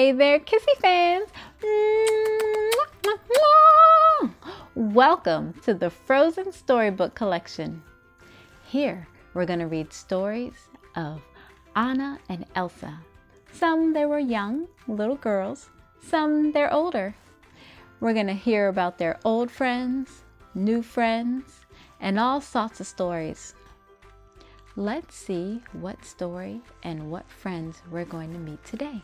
Hey there, Kissy fans! Welcome to the Frozen Storybook Collection. Here, we're going to read stories of Anna and Elsa. Some they were young, little girls. Some they're older. We're going to hear about their old friends, new friends, and all sorts of stories. Let's see what story and what friends we're going to meet today.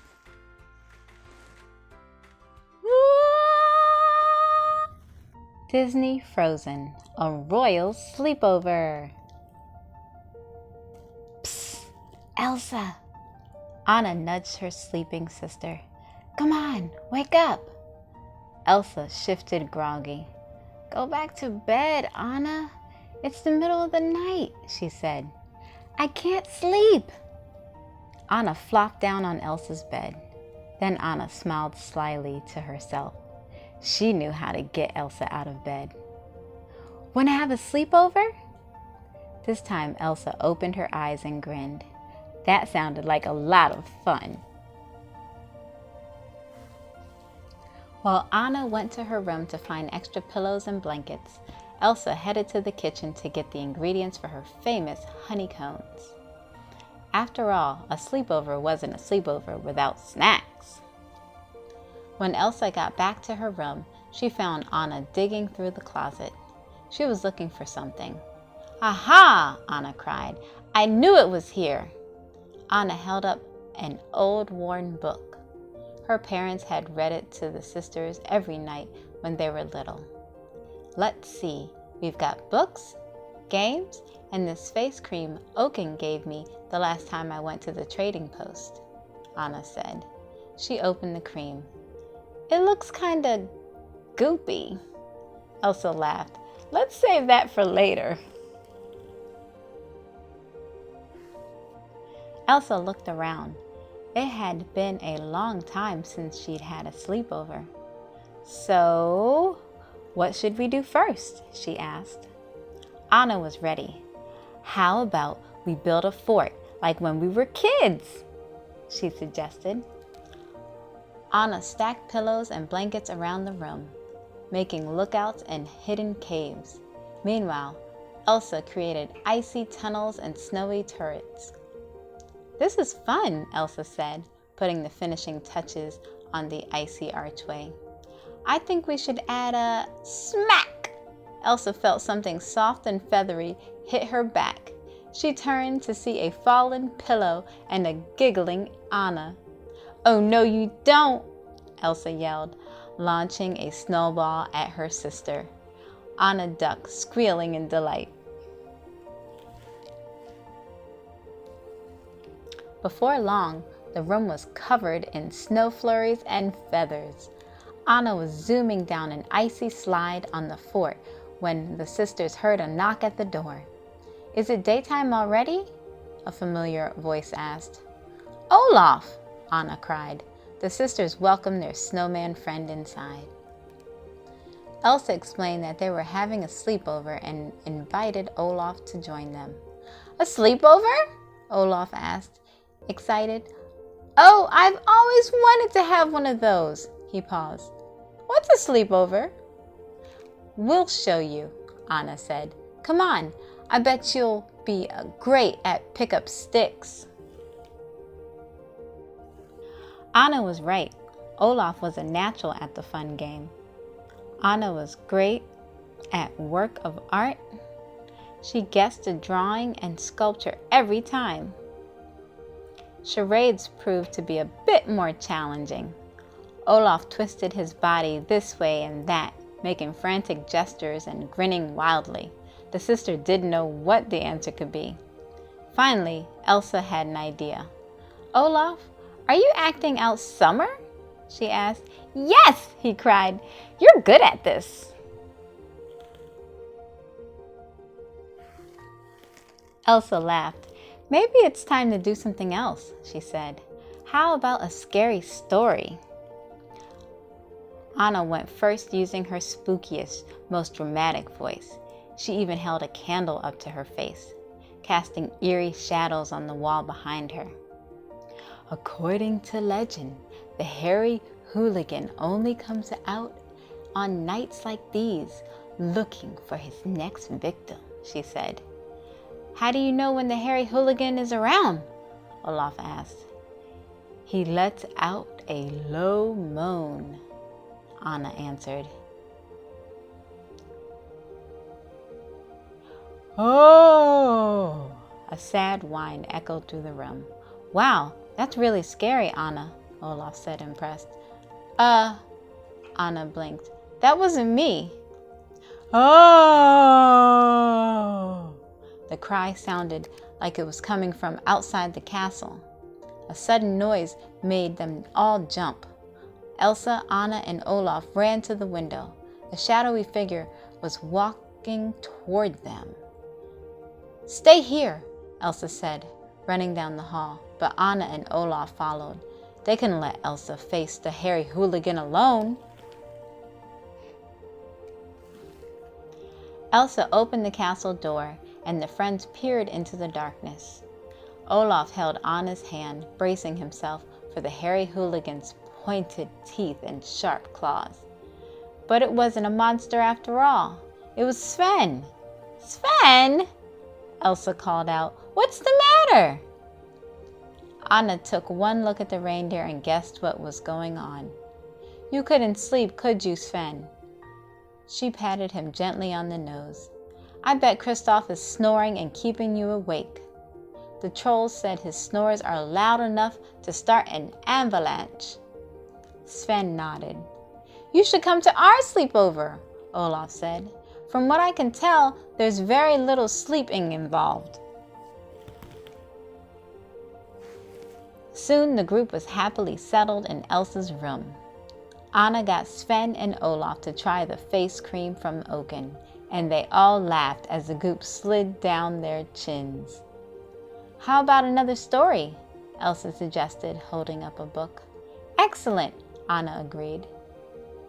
Disney Frozen, a royal sleepover. Psst, Elsa! Anna nudged her sleeping sister. Come on, wake up! Elsa shifted groggy. Go back to bed, Anna. It's the middle of the night, she said. I can't sleep. Anna flopped down on Elsa's bed. Then Anna smiled slyly to herself. She knew how to get Elsa out of bed. Want to have a sleepover? This time Elsa opened her eyes and grinned. That sounded like a lot of fun. While Anna went to her room to find extra pillows and blankets, Elsa headed to the kitchen to get the ingredients for her famous honeycombs. After all, a sleepover wasn't a sleepover without snacks. When Elsa got back to her room, she found Anna digging through the closet. She was looking for something. Aha! Anna cried. I knew it was here. Anna held up an old worn book. Her parents had read it to the sisters every night when they were little. Let's see, we've got books, games, and this face cream Oaken gave me the last time I went to the trading post, Anna said. She opened the cream. It looks kinda goopy. Elsa laughed. Let's save that for later. Elsa looked around. It had been a long time since she'd had a sleepover. So, what should we do first? She asked. Anna was ready. How about we build a fort like when we were kids? She suggested. Anna stacked pillows and blankets around the room, making lookouts and hidden caves. Meanwhile, Elsa created icy tunnels and snowy turrets. This is fun, Elsa said, putting the finishing touches on the icy archway. I think we should add a smack. Elsa felt something soft and feathery hit her back. She turned to see a fallen pillow and a giggling Anna. Oh, no, you don't, Elsa yelled, launching a snowball at her sister. Anna ducked, squealing in delight. Before long, the room was covered in snow flurries and feathers. Anna was zooming down an icy slide on the fort when the sisters heard a knock at the door. Is it daytime already? A familiar voice asked. Olaf! Anna cried. The sisters welcomed their snowman friend inside. Elsa explained that they were having a sleepover and invited Olaf to join them. A sleepover? Olaf asked, excited. Oh, I've always wanted to have one of those. He paused. What's a sleepover? We'll show you, Anna said. Come on, I bet you'll be great at pick up sticks. Anna was right. Olaf was a natural at the fun game. Anna was great at work of art. She guessed a drawing and sculpture every time. Charades proved to be a bit more challenging. Olaf twisted his body this way and that, making frantic gestures and grinning wildly. The sister didn't know what the answer could be. Finally, Elsa had an idea. Olaf, are you acting out summer? She asked. Yes, he cried. You're good at this. Elsa laughed. Maybe it's time to do something else, she said. How about a scary story? Anna went first, using her spookiest, most dramatic voice. She even held a candle up to her face, casting eerie shadows on the wall behind her. According to legend, the hairy hooligan only comes out on nights like these, looking for his next victim, she said. How do you know when the hairy hooligan is around? Olaf asked. He lets out a low moan, Anna answered. Oh! A sad whine echoed through the room. Wow, that's really scary, Anna, Olaf said, impressed. Anna blinked. That wasn't me. Oh! The cry sounded like it was coming from outside the castle. A sudden noise made them all jump. Elsa, Anna, and Olaf ran to the window. A shadowy figure was walking toward them. Stay here, Elsa said, running down the hall, but Anna and Olaf followed. They couldn't let Elsa face the hairy hooligan alone. Elsa opened the castle door, and the friends peered into the darkness. Olaf held Anna's hand, bracing himself for the hairy hooligan's pointed teeth and sharp claws. But it wasn't a monster after all. It was Sven. Sven! Elsa called out. What's the matter? Anna took one look at the reindeer and guessed what was going on. You couldn't sleep, could you, Sven? She patted him gently on the nose. I bet Kristoff is snoring and keeping you awake. The trolls said his snores are loud enough to start an avalanche. Sven nodded. You should come to our sleepover, Olaf said. From what I can tell, there's very little sleeping involved. Soon the group was happily settled in Elsa's room. Anna got Sven and Olaf to try the face cream from Oaken, and they all laughed as the group slid down their chins. How about another story? Elsa suggested, holding up a book. Excellent, Anna agreed.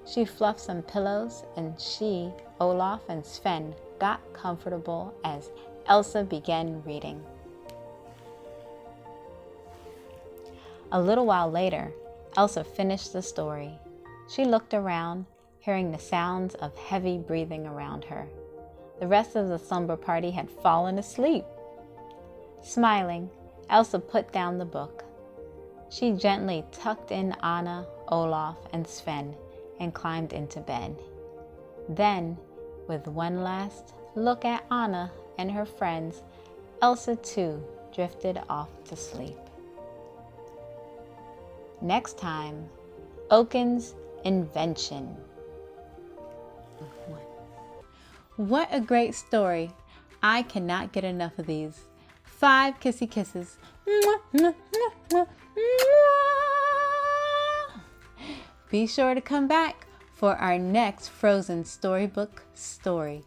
She fluffed some pillows, and she, Olaf, and Sven got comfortable as Elsa began reading. A little while later, Elsa finished the story. She looked around, hearing the sounds of heavy breathing around her. The rest of the slumber party had fallen asleep. Smiling, Elsa put down the book. She gently tucked in Anna, Olaf, and Sven and climbed into bed. Then, with one last look at Anna and her friends, Elsa too drifted off to sleep. Next time, Oaken's invention. What a great story. I cannot get enough of these. 5 kissy kisses. Be sure to come back for our next Frozen storybook story.